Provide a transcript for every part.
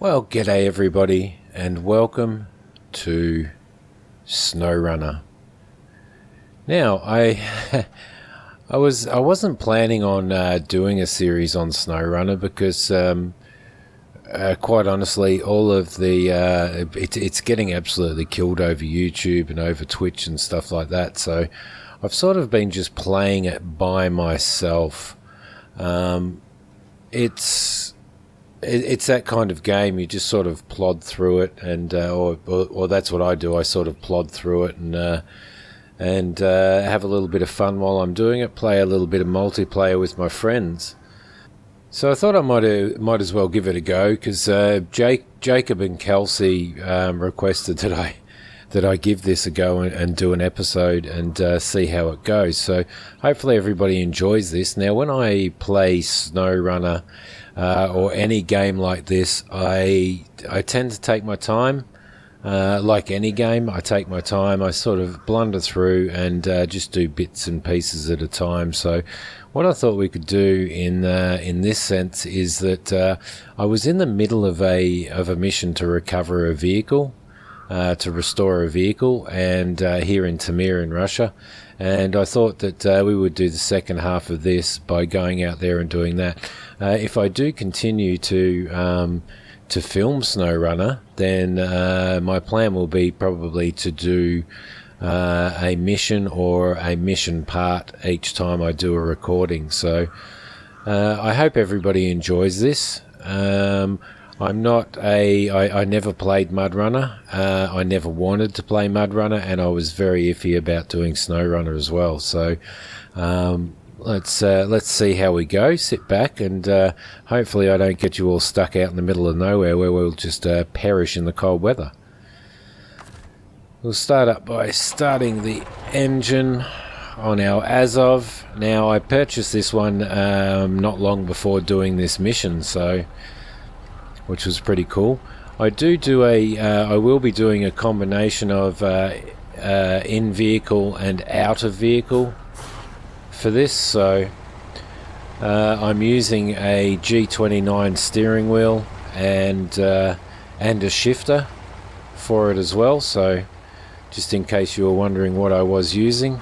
Well, g'day everybody, and welcome to Snowrunner. Now, I wasn't planning on doing a series on Snowrunner because, quite honestly, all of the it's getting absolutely killed over YouTube and over Twitch and stuff like that. So, I've sort of been just playing it by myself. It's that kind of game. You just sort of plod through it, and or that's what I do. I sort of plod through it and have a little bit of fun while I'm doing it. Play a little bit of multiplayer with my friends. So I thought I might as well give it a go because Jacob and Kelsey requested that I give this a go and do an episode and see how it goes. So hopefully everybody enjoys this. Now, when I play Snowrunner or any game like this, I tend to take my time. Like any game, I take my time. I sort of blunder through and just do bits and pieces at a time. So what I thought we could do in this sense is that I was in the middle of a mission to recover a vehicle. To restore a vehicle, and here in Tamir in Russia, and I thought that we would do the second half of this by going out there and doing that. If I do continue to film Snowrunner, then my plan will be probably to do a mission or a mission part each time I do a recording. So I hope everybody enjoys this. I never played Mudrunner. I never wanted to play Mudrunner, and I was very iffy about doing Snowrunner as well. So let's see how we go. Sit back, and hopefully I don't get you all stuck out in the middle of nowhere where we'll just perish in the cold weather. We'll start up by starting the engine on our Azov. Now, I purchased this one not long before doing this mission, which was pretty cool. I will be doing a combination of in vehicle and out of vehicle for this. So I'm using a G29 steering wheel and a shifter for it as well. So just in case you were wondering what I was using.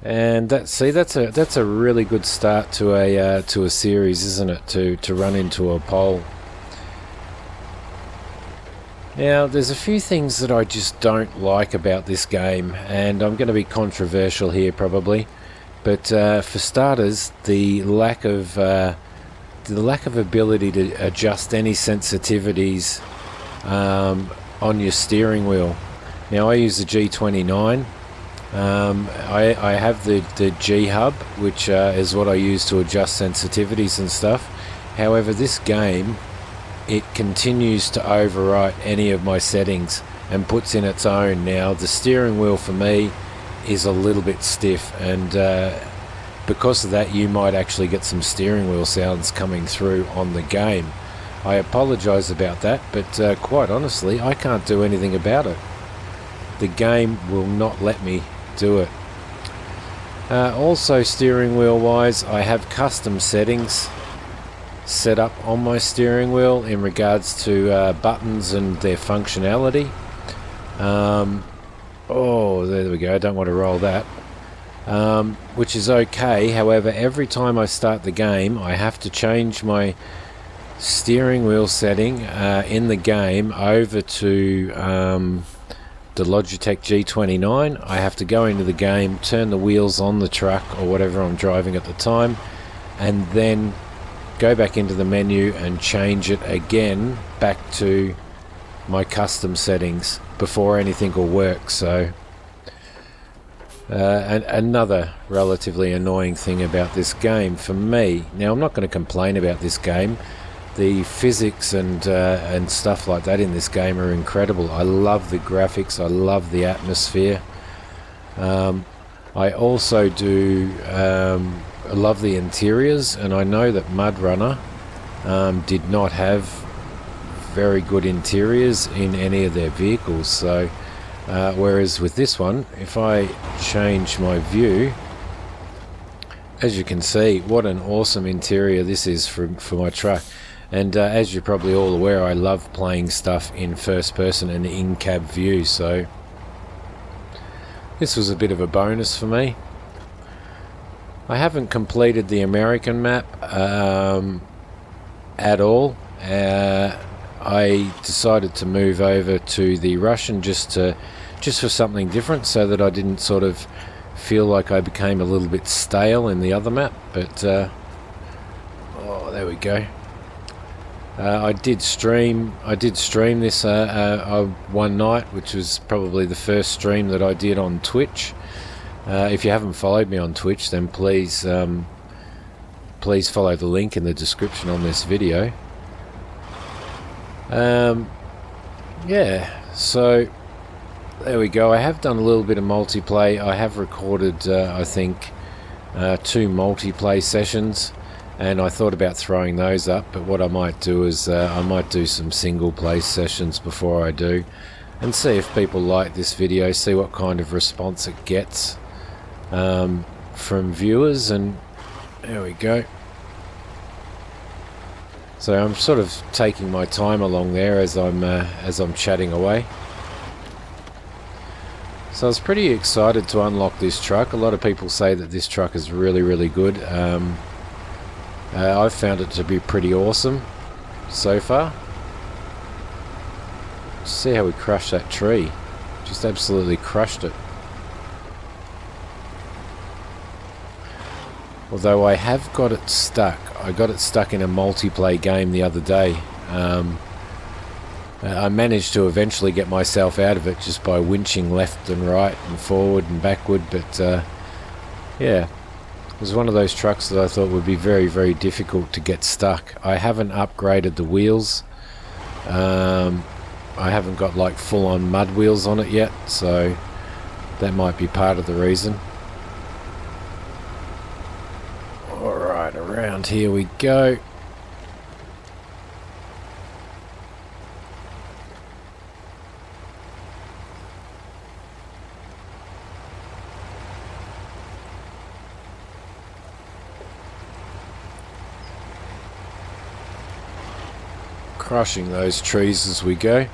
And that's a really good start to a series, isn't it? To run into a pole. Now, there's a few things that I just don't like about this game, and I'm going to be controversial here probably. But for starters, the lack of ability to adjust any sensitivities on your steering wheel. Now, I use the G29. I have the G hub, which is what I use to adjust sensitivities and stuff. However, this game, it continues to overwrite any of my settings and puts in its own. Now, the steering wheel for me is a little bit stiff, and because of that, you might actually get some steering wheel sounds coming through on the game. I apologize about that, but quite honestly, I can't do anything about it. The game will not let me do it. Also, steering wheel wise, I have custom settings set up on my steering wheel in regards to buttons and their functionality. There we go. I don't want to roll that, which is okay. However, every time I start the game, I have to change my steering wheel setting in the game over to the Logitech G29. I have to go into the game, turn the wheels on the truck or whatever I'm driving at the time, and then go back into the menu and change it again back to my custom settings before anything will work. So another relatively annoying thing about this game for me. Now, I'm not going to complain about this game. The physics and stuff like that in this game are incredible. I love the graphics. I love the atmosphere. I also do love the interiors, and I know that Mudrunner did not have very good interiors in any of their vehicles. So, whereas with this one, if I change my view as you can see, what an awesome interior this is for my truck. And as you're probably all aware, I love playing stuff in first person and in-cab view, so this was a bit of a bonus for me. I haven't completed the American map at all. I decided to move over to the Russian just for something different, so that I didn't sort of feel like I became a little bit stale in the other map. But oh, there we go. I did stream this one night, which was probably the first stream that I did on Twitch. If you haven't followed me on Twitch, then please follow the link in the description on this video. Yeah, so there we go. I have done a little bit of multiplayer. I have recorded, I think, 2 multiplayer sessions, and I thought about throwing those up, but what I might do is I might do some single play sessions before I do, and see if people like this video, see what kind of response it gets from viewers. And there we go. So I'm sort of taking my time along there as I'm chatting away. So I was pretty excited to unlock this truck. A lot of people say that this truck is really, really good. I've found it to be pretty awesome so far. See how we crushed that tree. Just absolutely crushed it. Although I have got it stuck. I got it stuck in a multiplayer game the other day. I managed to eventually get myself out of it just by winching left and right and forward and backward, but yeah, it was one of those trucks that I thought would be very, very difficult to get stuck. I haven't upgraded the wheels. I haven't got like full-on mud wheels on it yet, so that might be part of the reason. Alright, around here we go. Crushing those trees as we go.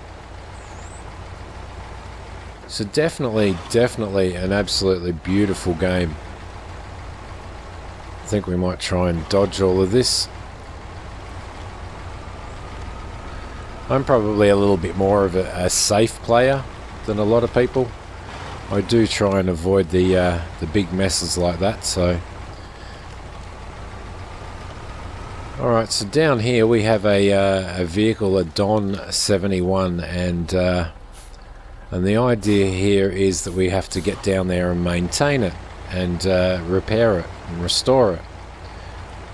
So definitely an absolutely beautiful game. I think we might try and dodge all of this. I'm probably a little bit more of a safe player than a lot of people. I do try and avoid the big messes like that. So, all right. So down here we have a vehicle, a Don 71, and the idea here is that we have to get down there and maintain it and repair it and restore it.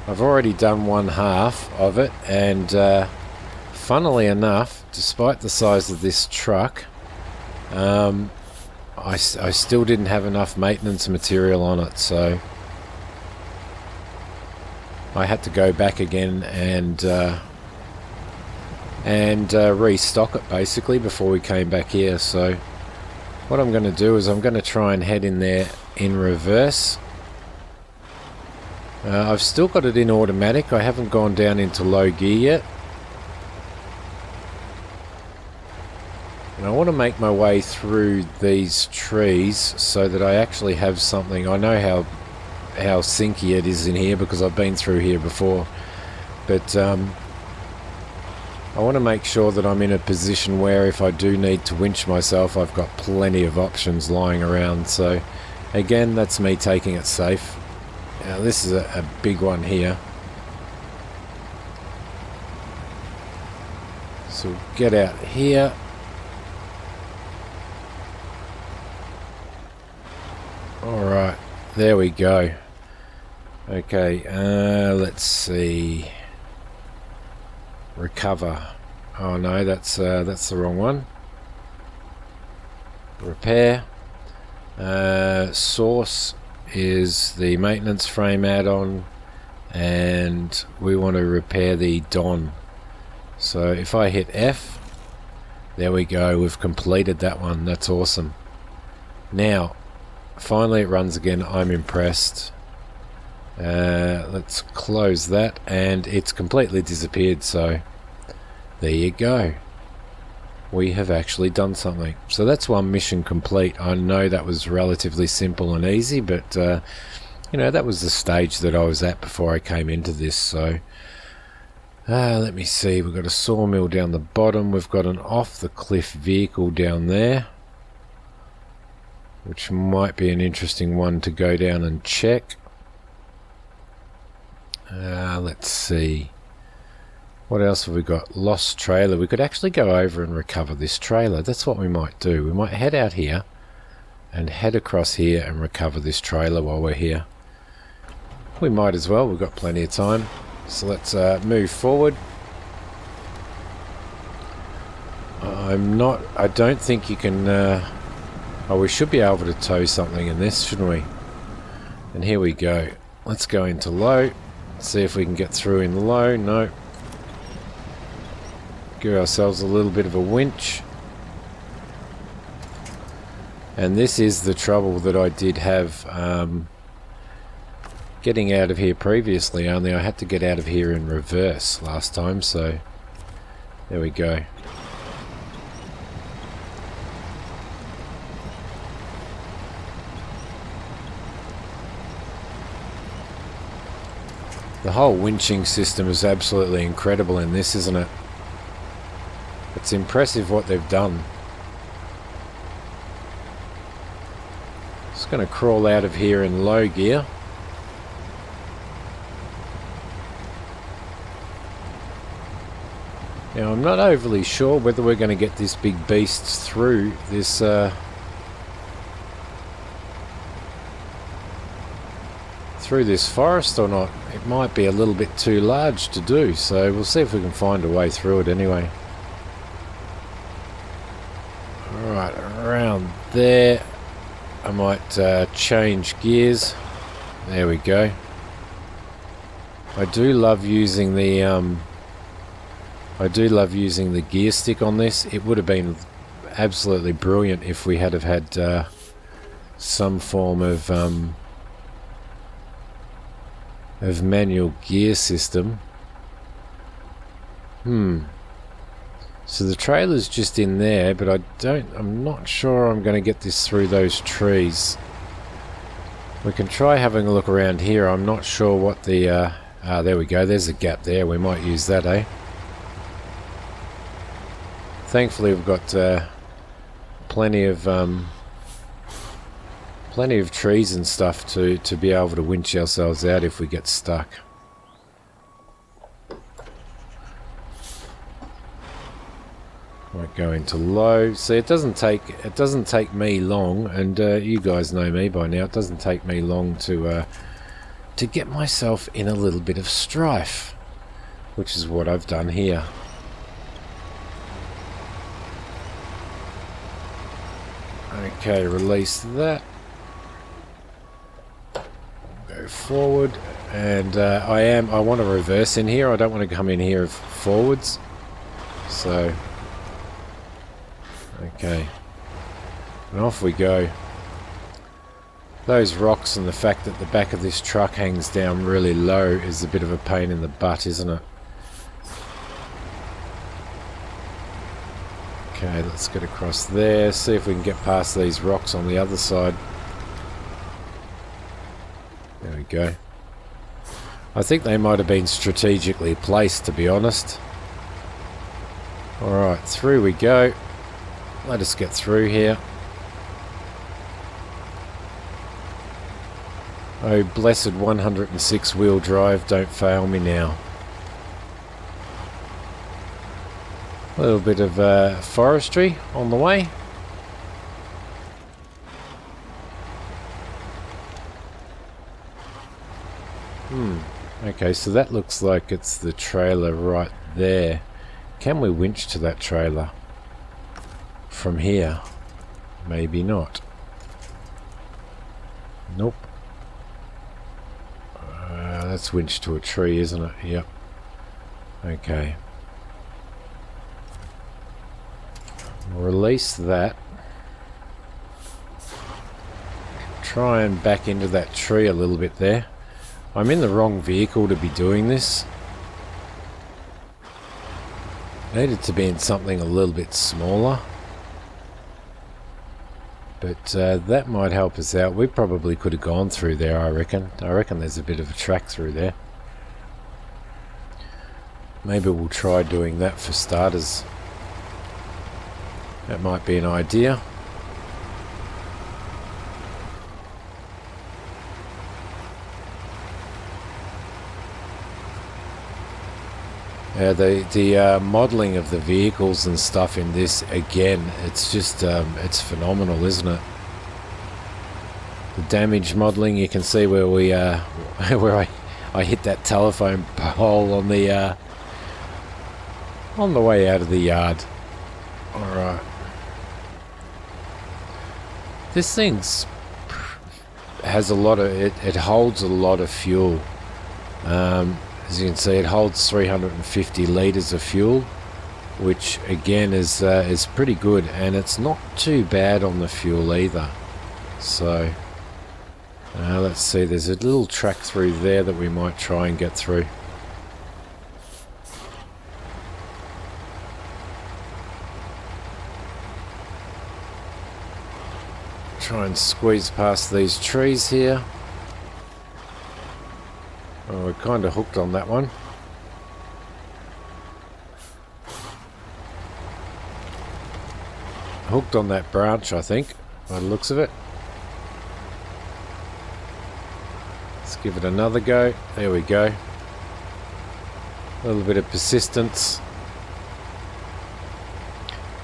I've already done one half of it, and funnily enough, despite the size of this truck, I still didn't have enough maintenance material on it, so I had to go back again and restock it basically before we came back here. So what I'm going to do is I'm going to try and head in there in reverse. I've still got it in automatic. I haven't gone down into low gear yet. And I want to make my way through these trees so that I actually have something. I know how sinky it is in here because I've been through here before. But I want to make sure that I'm in a position where if I do need to winch myself, I've got plenty of options lying around. So again, that's me taking it safe. Now this is a big one here. So we'll get out here. Alright, there we go. Okay, let's see. Recover. Oh no, that's the wrong one. Repair. Source is the maintenance frame add-on, and we want to repair the Don. So if I hit F, there we go, we've completed that one. That's awesome. Now finally it runs again. I'm impressed. Let's close that, and it's completely disappeared, so there you go. We have actually done something. So that's one mission complete. I know that was relatively simple and easy, but you know, that was the stage that I was at before I came into this. So let me see, we've got a sawmill down the bottom, we've got an off the cliff vehicle down there, which might be an interesting one to go down and check. Let's see, what else have we got? Lost trailer. We could actually go over and recover this trailer. That's what we might do. We might head out here and head across here and recover this trailer while we're here. We might as well, we've got plenty of time. So let's move forward. I don't think you can, oh, we should be able to tow something in this, shouldn't we? And here we go. Let's go into low. See if we can get through in low. No. Give ourselves a little bit of a winch. And this is the trouble that I did have getting out of here previously, only I had to get out of here in reverse last time, so there we go. The whole winching system is absolutely incredible in this, isn't it? It's impressive what they've done. Just going to crawl out of here in low gear. Now I'm not overly sure whether we're going to get this big beast through this forest or not. It might be a little bit too large to do, so we'll see if we can find a way through it anyway. Alright, around there. I might change gears. There we go. I do love using the gear stick on this. It would have been absolutely brilliant if we had have had some form of manual gear system. So the trailer's just in there, but I'm not sure I'm going to get this through those trees. We can try having a look around here. I'm not sure what the there we go, there's a gap there. We might use that, eh? Thankfully we've got plenty of trees and stuff to be able to winch ourselves out if we get stuck. Might go into low. See, it doesn't take me long, and you guys know me by now. It doesn't take me long to get myself in a little bit of strife, which is what I've done here. Okay, release that. Go forward, and I want to reverse in here. I don't want to come in here forwards. So, okay, and off we go. Those rocks and the fact that the back of this truck hangs down really low is a bit of a pain in the butt, isn't it? Okay, let's get across there, see if we can get past these rocks on the other side. There we go. I think they might have been strategically placed, to be honest. Alright, through we go. Let us get through here. Oh, blessed 106 wheel drive, don't fail me now. A little bit of forestry on the way. Okay, so that looks like it's the trailer right there. Can we winch to that trailer from here? Maybe not. Nope. That's winch to a tree, isn't it? Yep. Okay. Release that. Try and back into that tree a little bit there. I'm in the wrong vehicle to be doing this. Needed to be in something a little bit smaller. But that might help us out. We probably could have gone through there, I reckon. I reckon there's a bit of a track through there. Maybe we'll try doing that for starters. That might be an idea. The modelling of the vehicles and stuff in this, again, it's just, it's phenomenal, isn't it? The damage modelling, you can see where we, where I hit that telephone pole on the way out of the yard. Alright. This thing's has a lot of, it holds a lot of fuel. As you can see, it holds 350 litres of fuel, which again is pretty good, and it's not too bad on the fuel either. So let's see, there's a little track through there that we might try and get through. Try and squeeze past these trees here. Oh, we're kind of hooked on that one. Hooked on that branch, I think, by the looks of it. Let's give it another go. There we go. A little bit of persistence.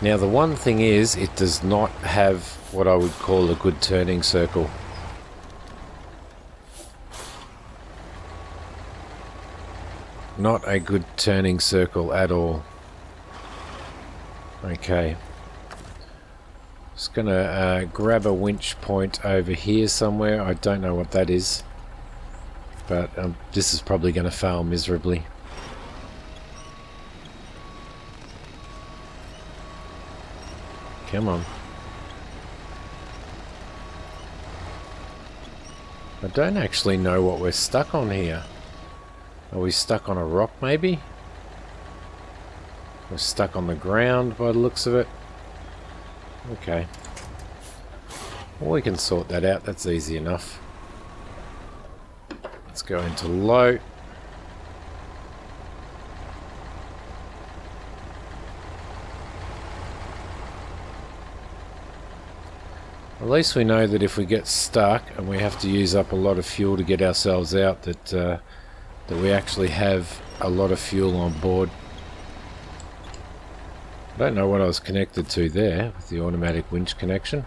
Now the one thing is, it does not have what I would call a good turning circle. Not a good turning circle at all. Okay. Just gonna grab a winch point over here somewhere. I don't know what that is, but this is probably going to fail miserably. Come on. I don't actually know what we're stuck on here. Are we stuck on a rock, maybe? We're stuck on the ground by the looks of it. Okay. Well, we can sort that out. That's easy enough. Let's go into low. At least we know that if we get stuck and we have to use up a lot of fuel to get ourselves out, that we actually have a lot of fuel on board. I don't know what I was connected to there with the automatic winch connection.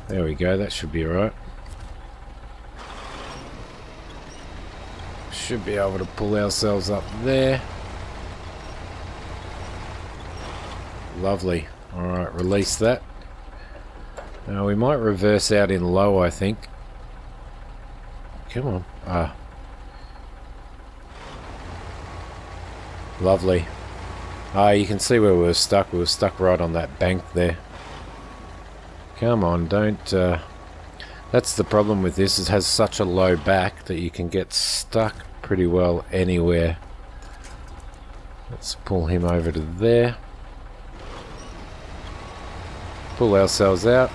There we go, that should be alright. Should be able to pull ourselves up there. Lovely. Alright, release that. Now we might reverse out in low, I think. Come on. Ah. Lovely. Ah, you can see where we were stuck. We were stuck right on that bank there. Come on, don't... That's the problem with this. It has such a low back that you can get stuck pretty well anywhere. Let's pull him over to there. Pull ourselves out.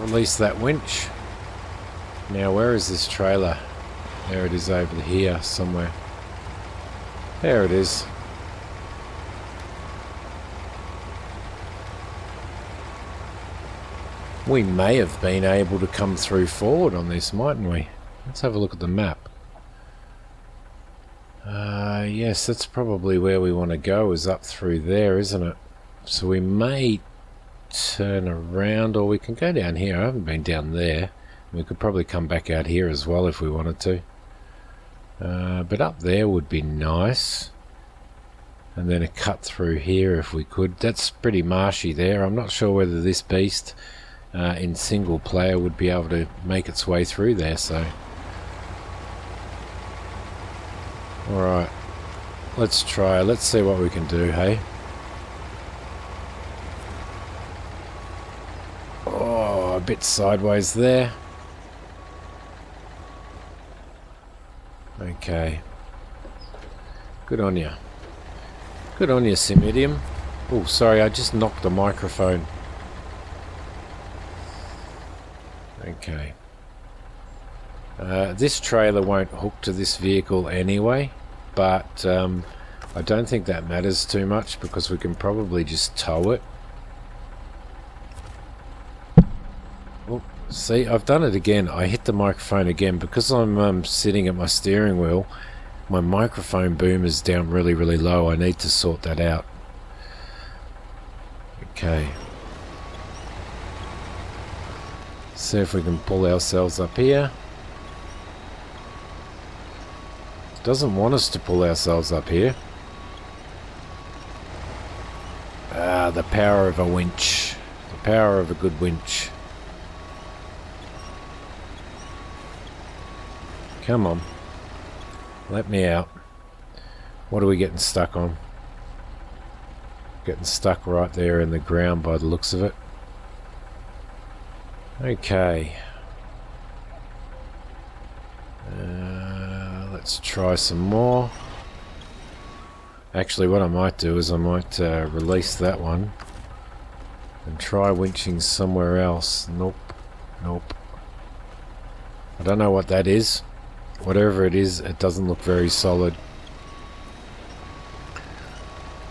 Release that winch. Now, where is this trailer? There it is over here somewhere. There it is. We may have been able to come through forward on this, mightn't we? Let's have a look at the map. Yes, that's probably where we want to go, is up through there, isn't it? So we may turn around, or we can go down here. I haven't been down there. We could probably come back out here as well if we wanted to. But up there would be nice. And then a cut through here if we could. That's pretty marshy there. I'm not sure whether this beast in single player would be able to make its way through there, so... Alright. Let's try. Let's see what we can do, hey? Oh, a bit sideways there. Okay. Good on you. Good on you, Simidiom. Oh, sorry, I just knocked the microphone. Okay. This trailer won't hook to this vehicle anyway, but I don't think that matters too much because we can probably just tow it. Oh, see, I've done it again. I hit the microphone again because I'm sitting at my steering wheel. My microphone boom is down really, really low. I need to sort that out. Okay. See if we can pull ourselves up here. Doesn't want us to pull ourselves up here. Ah, the power of a winch. The power of a good winch. Come on. Let me out. What are we getting stuck on? Getting stuck right there in the ground by the looks of it. Okay. Let's try some more. Actually, what I might do is I might release that one and try winching somewhere else. Nope. Nope. I don't know what that is. Whatever it is, it doesn't look very solid.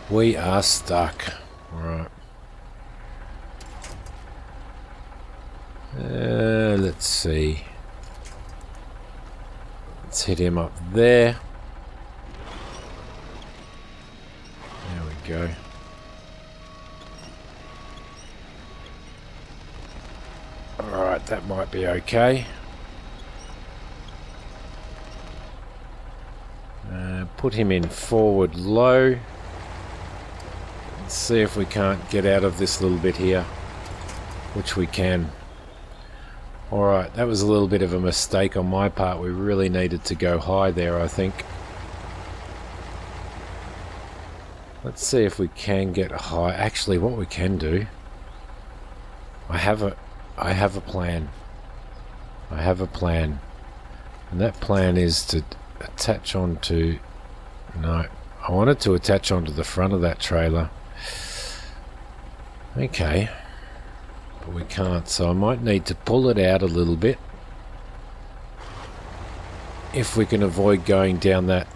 We are stuck. Alright. Let's see. Let's hit him up there. There we go. Alright, that might be okay. Put him in forward low. Let's see if we can't get out of this little bit here, which we can. Alright, that was a little bit of a mistake on my part. We really needed to go high there, I think. Let's see if we can get high. Actually, what we can do, I have a plan. I have a plan. And that plan is to attach onto... No, I wanted to attach onto the front of that trailer. Okay. But we can't, so I might need to pull it out a little bit. If we can avoid going down that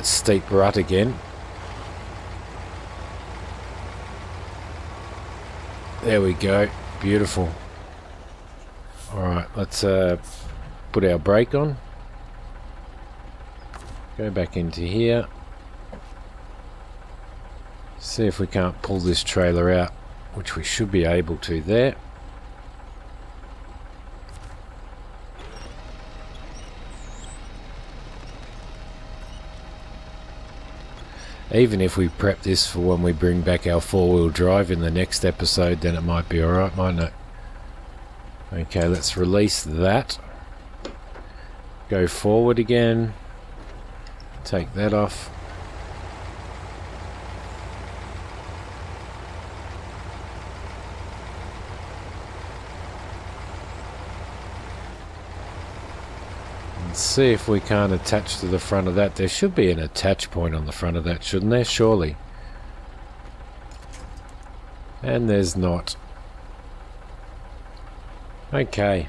steep rut again. There we go. Beautiful. Alright, let's put our brake on. Go back into here. See if we can't pull this trailer out, which we should be able to there. Even if we prep this for when we bring back our four-wheel drive in the next episode, then it might be alright, mightn't it? Okay, let's release that. Go forward again. Take that off. And see if we can't attach to the front of that. There should be an attach point on the front of that, shouldn't there? Surely. And there's not. Okay.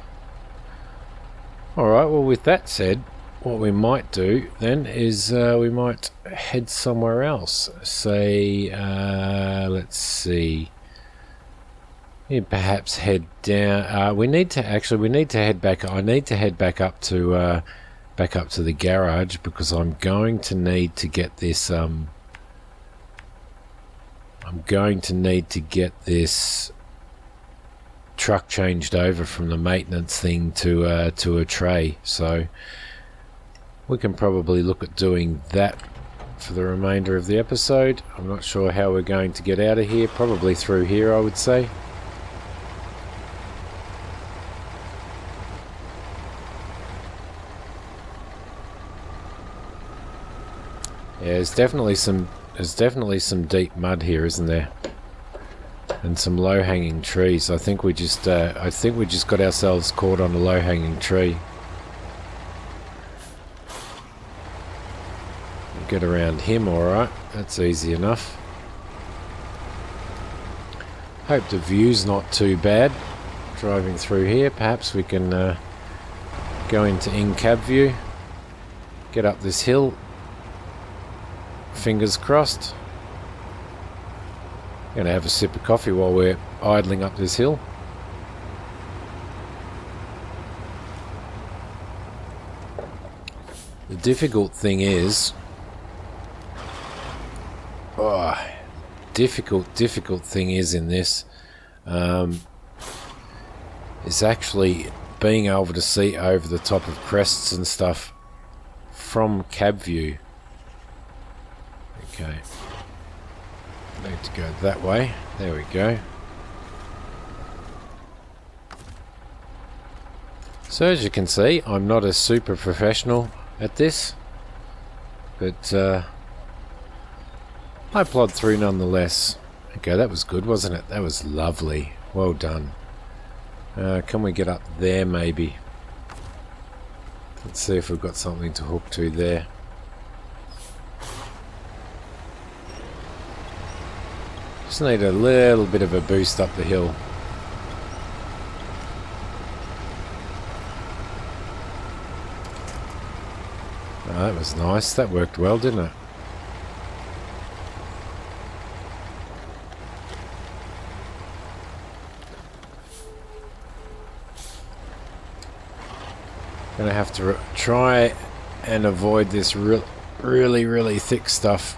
Alright, well with that said, what we might do then is we might head somewhere else. Say, let's see. Yeah, perhaps head down. We need to head back. I need to head back up to the garage because I'm going to need to get this. I'm going to need to get this truck changed over from the maintenance thing to a tray. So we can probably look at doing that for the remainder of the episode. I'm not sure how we're going to get out of here. Probably through here, I would say. Yeah, there's definitely some deep mud here, isn't there? And some low-hanging trees. I think we just got ourselves caught on a low-hanging tree. get around him alright. That's easy enough. Hope the view's not too bad. Driving through here, perhaps we can go into in-cab view. Get up this hill. Fingers crossed. Gonna have a sip of coffee while we're idling up this hill. The difficult thing is... difficult thing is in this is actually being able to see over the top of crests and stuff from cab view. Okay. Need to go that way. There we go. So as you can see, I'm not a super professional at this, but I plod through nonetheless. Okay, that was good, wasn't it? That was lovely. Well done. Can we get up there maybe? Let's see if we've got something to hook to there. Just need a little bit of a boost up the hill. Oh, that was nice. That worked well, didn't it? Gonna have to try and avoid this really thick stuff,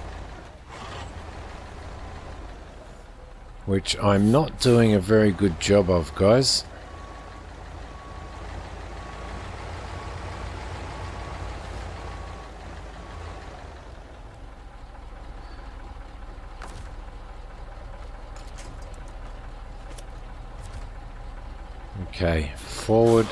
which I'm not doing a very good job of, guys. Okay, forward.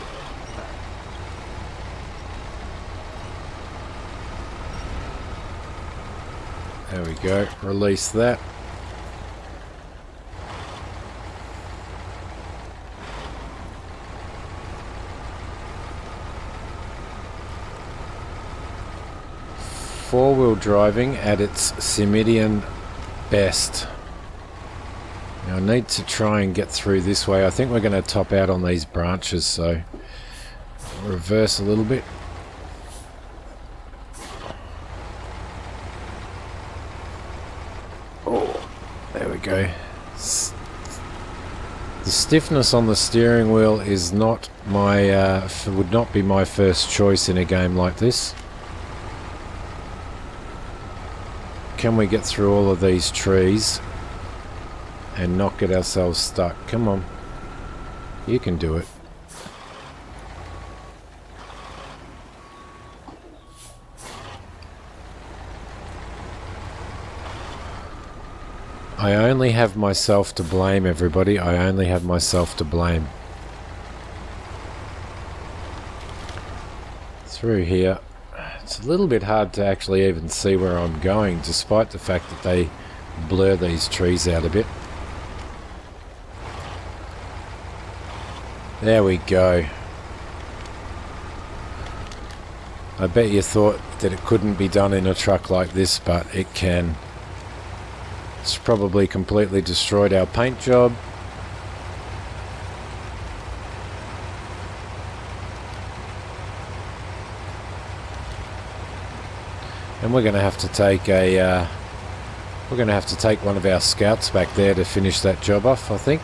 There we go, release that. Four-wheel driving at its Simidiom best. Now I need to try and get through this way. I think we're going to top out on these branches, so reverse a little bit. Oh, there we go. The stiffness on the steering wheel is not my would not be my first choice in a game like this. Can we get through all of these trees and not get ourselves stuck? Come on. You can do it. I only have myself to blame, everybody. I only have myself to blame. Through here. It's a little bit hard to actually even see where I'm going, despite the fact that they blur these trees out a bit. There we go. I bet you thought that it couldn't be done in a truck like this, but it can. It's probably completely destroyed our paint job. And we're going to have to take a one of our scouts back there to finish that job off, I think,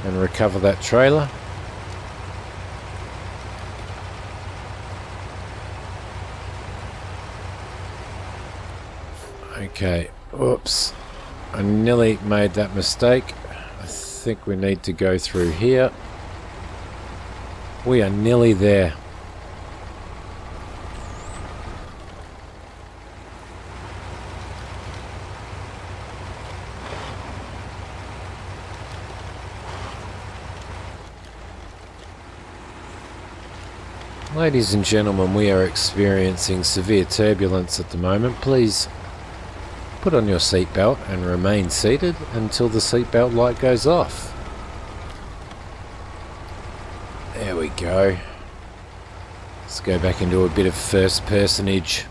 and recover that trailer. Okay, oops, I nearly made that mistake. I think we need to go through here. We are nearly there. Ladies and gentlemen, we are experiencing severe turbulence at the moment. Please put on your seatbelt and remain seated until the seatbelt light goes off. There we go. Let's go back into a bit of first personage.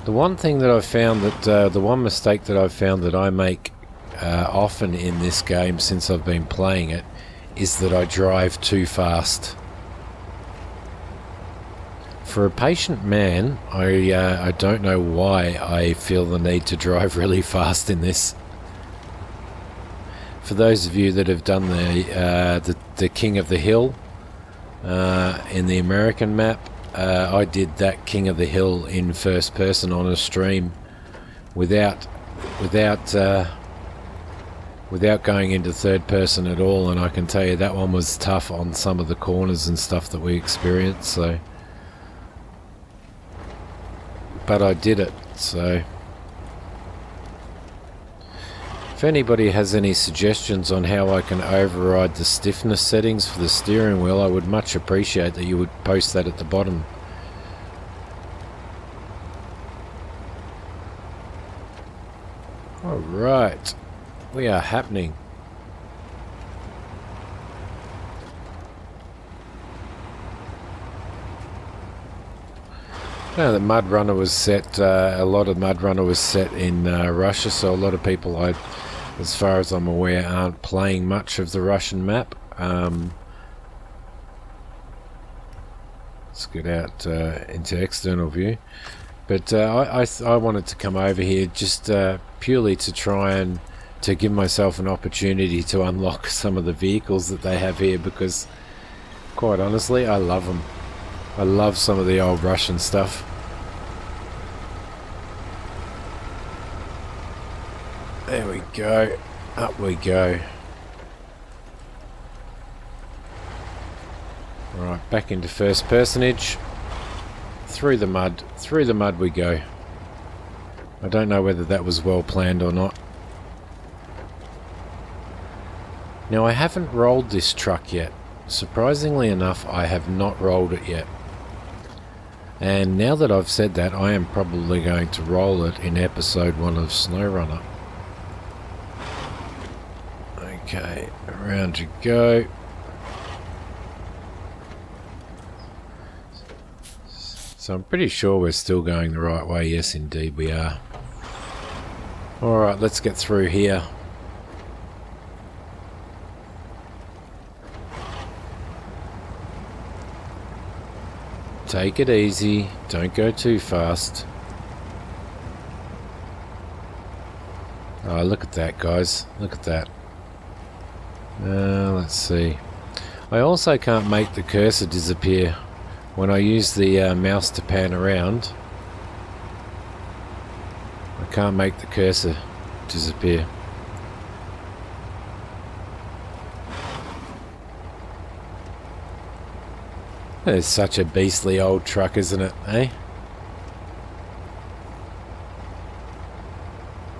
The one thing that I've found that, the one mistake that I've found that I make often in this game since I've been playing it, is that I drive too fast. For a patient man, I don't know why I feel the need to drive really fast in this. For those of you that have done the King of the Hill in the American map, I did that King of the Hill in first person on a stream without going into third person at all, and I can tell you that one was tough on some of the corners and stuff that we experienced. So, but I did it. So if anybody has any suggestions on how I can override the stiffness settings for the steering wheel, I would much appreciate that you would post that at the bottom. Alright, we are happening. Now the Mud Runner was set, a lot of Mud Runner was set in Russia, so a lot of people, as far as I'm aware, aren't playing much of the Russian map. Let's get out into external view. But I wanted to come over here just purely to try and to give myself an opportunity to unlock some of the vehicles that they have here, because quite honestly, I love them. I love some of the old Russian stuff. There we go. Up we go. Right, back into first personage. Through the mud. Through the mud we go. I don't know whether that was well planned or not. Now I haven't rolled this truck yet. Surprisingly enough, I have not rolled it yet. And now that I've said that, I am probably going to roll it in episode 1 of Snowrunner. Okay, around you go. So I'm pretty sure we're still going the right way. Yes, indeed we are. Alright, let's get through here. Take it easy, don't go too fast. Oh, look at that, guys. Look at that. Let's see. I also can't make the cursor disappear when I use the mouse to pan around. I can't make the cursor disappear. It's such a beastly old truck, isn't it, eh?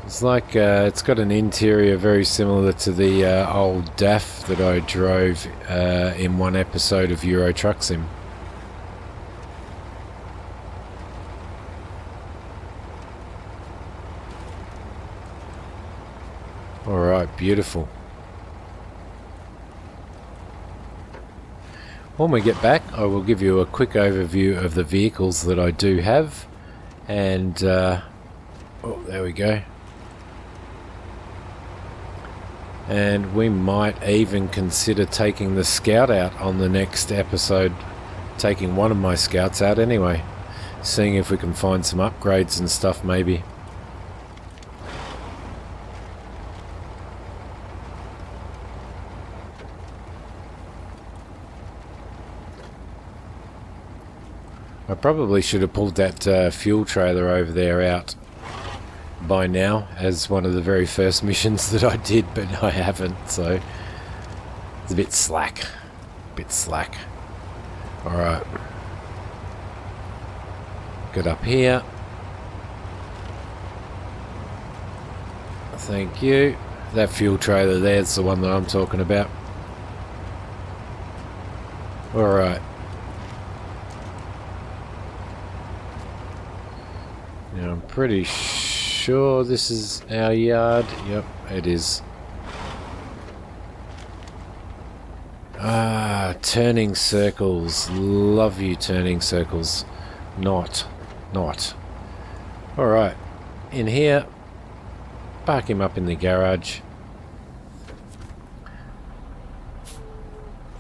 It's like, it's got an interior very similar to the old DAF that I drove in one episode of Euro Truck Sim. Alright, beautiful. When we get back, I will give you a quick overview of the vehicles that I do have. And, oh, there we go. And we might even consider taking the scout out on the next episode. Taking one of my scouts out anyway. Seeing if we can find some upgrades and stuff maybe. I probably should have pulled that fuel trailer over there out by now as one of the very first missions that I did, but I haven't, so it's a bit slack. Alright. Get up here. Thank you. That fuel trailer there's the one that I'm talking about. Alright. Now I'm pretty sure this is our yard. Yep, it is. Ah, turning circles. Love you, turning circles. Not. Alright, in here, park him up in the garage.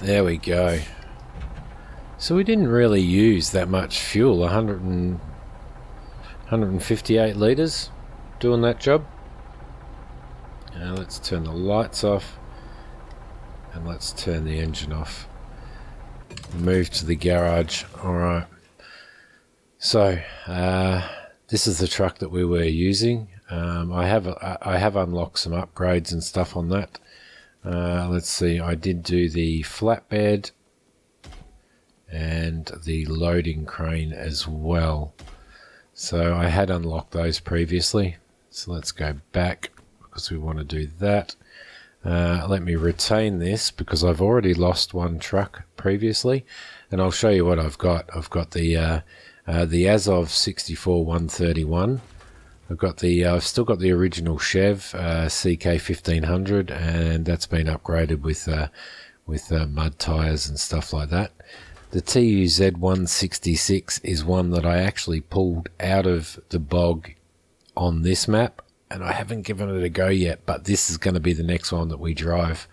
There we go. So we didn't really use that much fuel, 158 litres doing that job. Now let's turn the lights off and let's turn the engine off. Move to the garage. Alright. So, this is the truck that we were using. I have unlocked some upgrades and stuff on that. Let's see, I did do the flatbed and the loading crane as well. So I had unlocked those previously. So let's go back because we want to do that. Let me retain this because I've already lost one truck previously, and I'll show you what I've got. I've got the Azov 64-131. I've still got the original Chev CK 1500, and that's been upgraded with mud tires and stuff like that. The TUZ 166 is one that I actually pulled out of the bog on this map, and I haven't given it a go yet, but this is going to be the next one that we drive.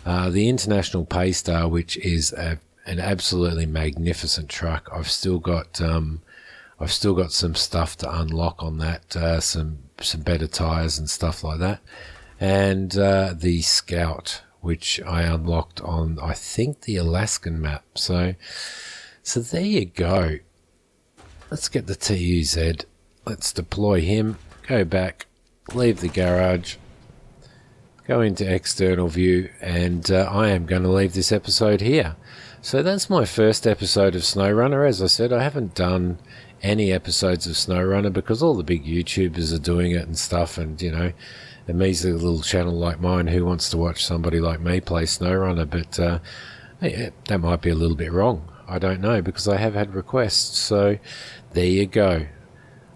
The International Paystar, which is an absolutely magnificent truck. I've still got some stuff to unlock on that, some better tires and stuff like that, and the Scout, which I unlocked on, I think, the Alaskan map. So there you go. Let's get the TUZ. Let's deploy him. Go back. Leave the garage. Go into external view, and I am going to leave this episode here. So that's my first episode of Snowrunner. As I said, I haven't done any episodes of Snowrunner because all the big YouTubers are doing it and stuff, and you know, a measly little channel like mine, who wants to watch somebody like me play Snowrunner? But yeah, that might be a little bit wrong. I don't know, because I have had requests. So there you go.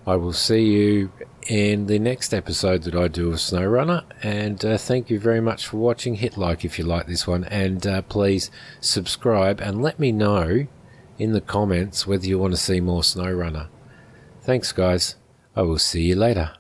I will see you in the next episode that I do of Snowrunner, and thank you very much for watching. Hit like if you like this one, and please subscribe and let me know in the comments whether you want to see more Snowrunner. Thanks guys, I will see you later.